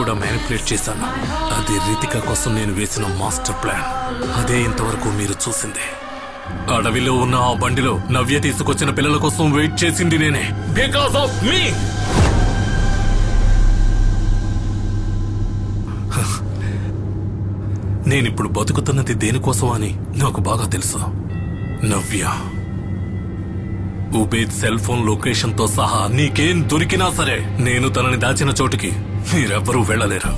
కూడా మ్యానిపులేట్ చేశాను. అది రితిక కోసం నేను వేసిన మాస్టర్ ప్లాన్. అదే ఇంతవరకు మీరు చూసింది. అడవిలో ఉన్న ఆ బండిలో నవ్య తీసుకొచ్చిన పిల్లల కోసం వెయిట్ చేసింది నేనే. బికాస్ ఆఫ్ మీ. నేనిప్పుడు బతుకుతున్నది దేనికోసం అని నాకు బాగా తెలుసు. నవ్య, ఉబేద్ సెల్ ఫోన్ లొకేషన్ తో సహా నీకేం దొరికినా సరే నేను తనని దాచిన చోటుకి మీరెవ్వరూ వెళ్ళలేరు.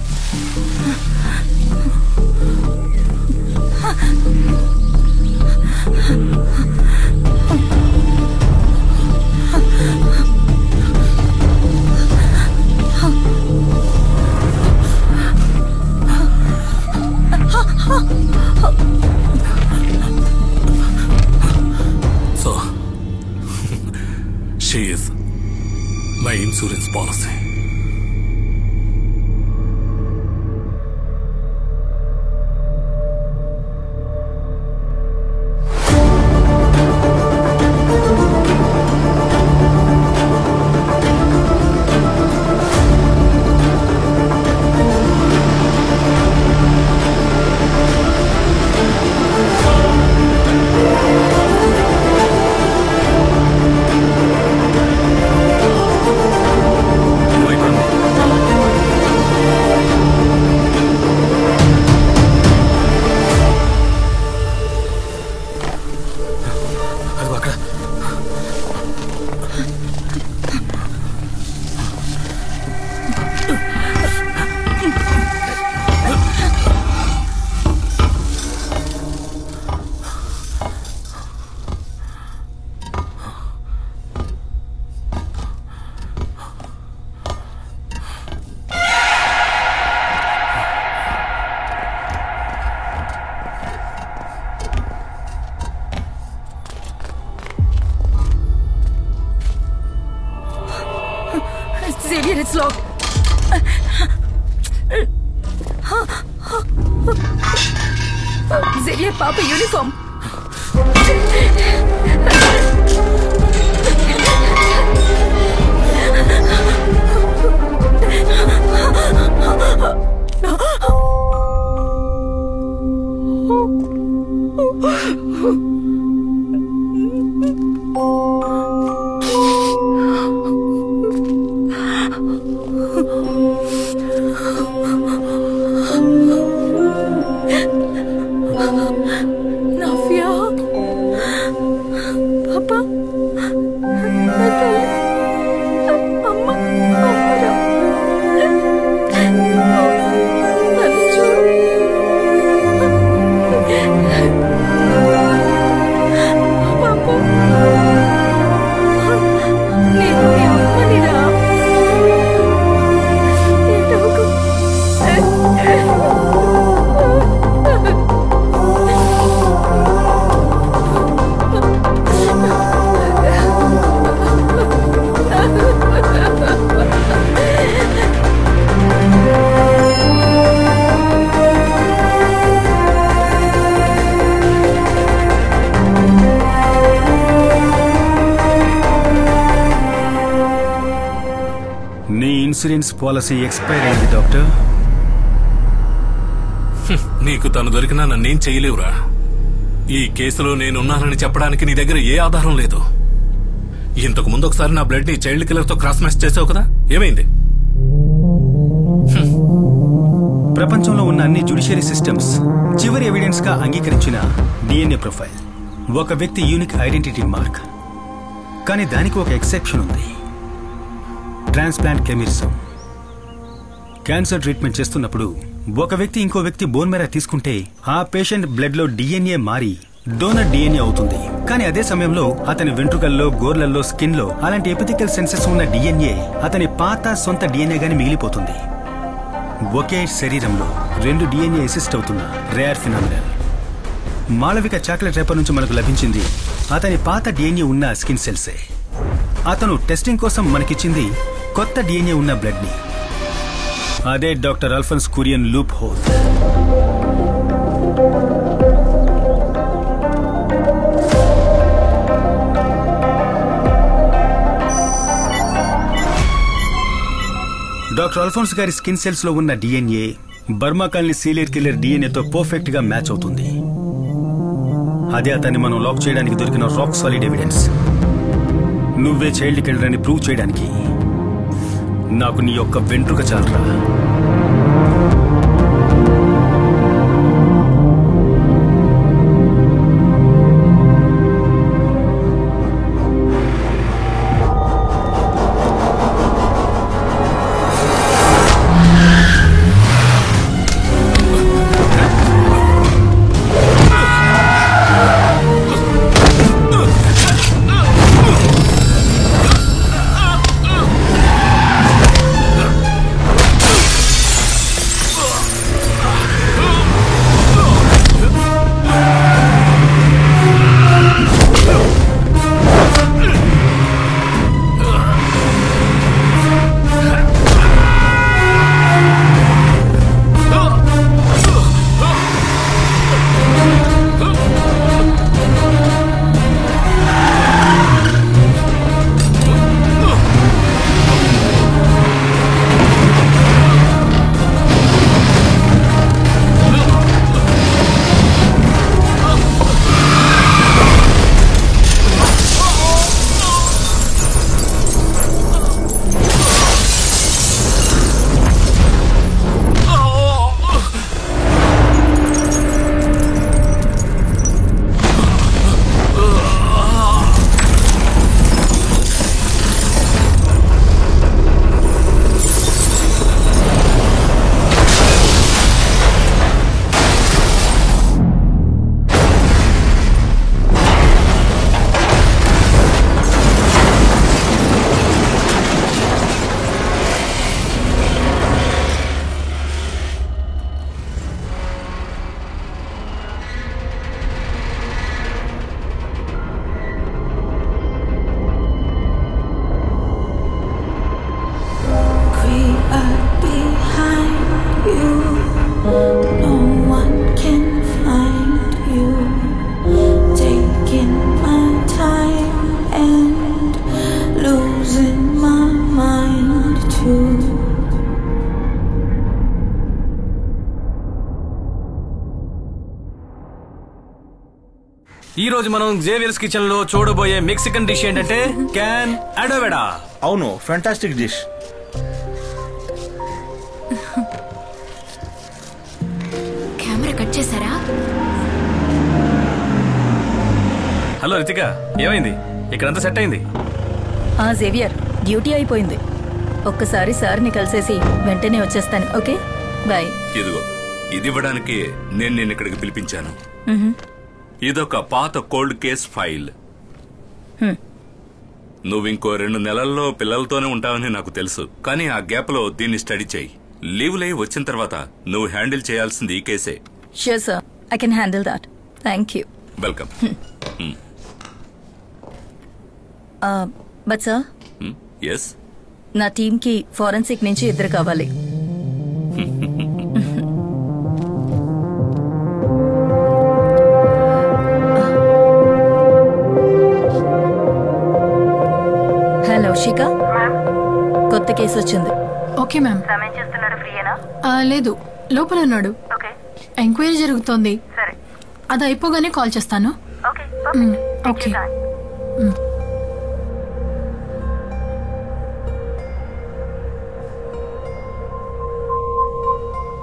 So, she is my insurance policy. Xavier, it's locked. Xavier, Papa uniform. Navya, Papa, Mama, insurance policy expire అయింది డాక్టర్. నీకు తను దొరికినా నన్నేం చేయలేవురా. ఈ కేసులో నేనున్నానని చెప్పడానికి నీ దగ్గర ఏ ఆధారం లేదు. ఇంతకు ముందు ఒకసారి నా బ్లడ్ ని చైల్డ్ కిల్లర్ తో క్రాస్ మ్యాచ్ చేసావు కదా, ఏమైంది? ప్రపంచంలో ఉన్న అన్ని జ్యుడిషియరీ సిస్టమ్స్ చివరి ఎవిడెన్స్ గా అంగీకరించిన డిఎన్ఏ ప్రొఫైల్ ఒక వ్యక్తి యూనిక్ ఐడెంటిటీ మార్క్. కానీ దానికి ఒక ఎక్సెప్షన్ ఉంది. ట్రాన్స్ప్లాంట్ కెమిరిజం. క్యాన్సర్ ట్రీట్మెంట్ చేస్తున్నప్పుడు ఒక వ్యక్తి ఇంకో వ్యక్తి బోన్ మేర తీసుకుంటే ఆ పేషెంట్ బ్లడ్ లో డిఎన్ఏ మారి డోనర్ డిఎన్ఏ అవుతుంది. కానీ అదే సమయంలో అతని వెంట్రుకల్లో, గోర్లల్లో, స్కిన్ లో అలాంటి ఎపిథికల్ సెన్సెస్ ఉన్న డిఎన్ఏ అతని పాత సొంత డిఎన్ఏ గాని మిగిలిపోతుంది. ఒకే శరీరంలో 2 డిఎన్ఏ అసిస్ట్ అవుతున్న rare phenomenal. Malavika chocolate wrapper నుంచి మనకు లభించింది అతని పాత డిఎన్ఏ ఉన్న స్కిన్ సెల్సే. అతను టెస్టింగ్ కోసం మనకిచ్చింది కొత్త డిఎన్ఏ ఉన్న బ్లడ్ ని. అదే doctor Alphonse Kurien loophole. Doctor Alphonse గారి స్కిన్ సెల్స్ లో ఉన్న DNA Burma colony serial killer డిఎన్ఏతో పర్ఫెక్ట్ గా మ్యాచ్ అవుతుంది. అదే అతన్ని మనం లాక్ చేయడానికి దొరికిన రాక్ సాలిడ్ ఎవిడెన్స్. నువ్వే చైల్డ్ కిల్లర్ అని ప్రూవ్ చేయడానికి నాకు నీ యొక్క వెంట్రుక చాలరా. ఈ రోజు మనం జేవియర్స్ కిచెన్ లో చూడబోయే మెక్సికన్ డిష్ ఏంటంటే క్యాన్ అడోవెడా. అవును, ఫ్యాంటాస్టిక్ డిష్. కెమెరా కట్ చేశారా? హలో రితిక, ఏమైంది? ఇక్కడంతా సెట్ అయింది. జేవియర్, డ్యూటీ అయిపోయింది. ఒక్కసారి సార్ని కలిసేసి వెంటనే వచ్చేస్తాను. Okay, bye. ఇదిగో, ఇది ఇవ్వడానికి నేను నిన్ను ఇక్కడికి పిలిపించాను. ఇదొక పాత కోల్డ్ కేస్ ఫైల్. నువ్వు ఇంకో 2 నెలల్లో పిల్లలతోనే ఉంటావని నాకు తెలుసు. కానీ ఆ గ్యాప్ లో దీన్ని స్టడీ చేయి. లీవ్లై వచ్చిన తర్వాత నువ్వు హ్యాండిల్ చేయాల్సింది ఈ కేసే. Sure sir, I can handle that. Thank you. Welcome. But sir, yes, నా టీమ్ కి ఫోరెన్సిక్ నుంచి 2 కావాలి. హలో శిఖా, కొత్త కేసు వచ్చింది. Okay ma'am. లేదు, లోపల ఉన్నాడు. ఎంక్వైరీ జరుగుతోంది. అది అయిపోగానే కాల్ చేస్తాను. ఓకే.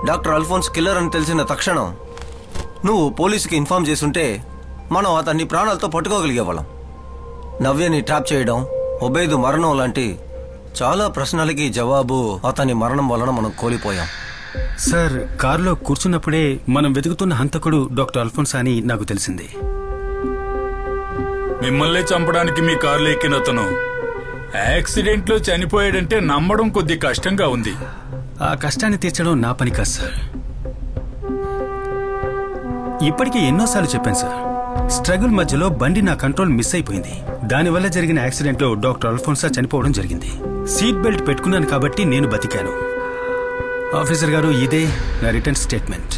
డాక్టర్ అల్ఫోన్స్ కిల్లర్ అని తెలిసిన తక్షణం నువ్వు పోలీసుకి ఇన్ఫార్మ్ చేసుంటే మనం అతన్ని ప్రాణాలతో పట్టుకోగలిగేవాళ్ళం. నవ్యని ట్రాప్ చేయడం, ఒబేదు మరణం లాంటి చాలా ప్రశ్నలకి జవాబు అతని మరణం వలన మనం కోల్పోయాం. సార్, కారులో కూర్చున్నప్పుడే మనం వెతుకుతున్న హంతకుడు డాక్టర్ అల్ఫోన్స్ అని నాకు తెలిసింది. మిమ్మల్ని చంపడానికి మీ కారులో ఎక్కిన అతను యాక్సిడెంట్ లో చనిపోయాడంటే నమ్మడం కొద్ది కష్టంగా ఉంది. ఆ కష్టాన్ని తీర్చడం నా పని కాదు సార్. ఇప్పటికీ ఎన్నోసార్లు చెప్పాను సార్, స్ట్రగుల్ మధ్యలో బండి నా కంట్రోల్ మిస్ అయిపోయింది. దానివల్ల జరిగిన యాక్సిడెంట్ లో డాక్టర్ అల్ఫోన్సా చనిపోవడం జరిగింది. సీట్ బెల్ట్ పెట్టుకున్నాను కాబట్టి నేను బతికాను. ఆఫీసర్ గారు, ఇదే నా రిటర్న్ స్టేట్మెంట్.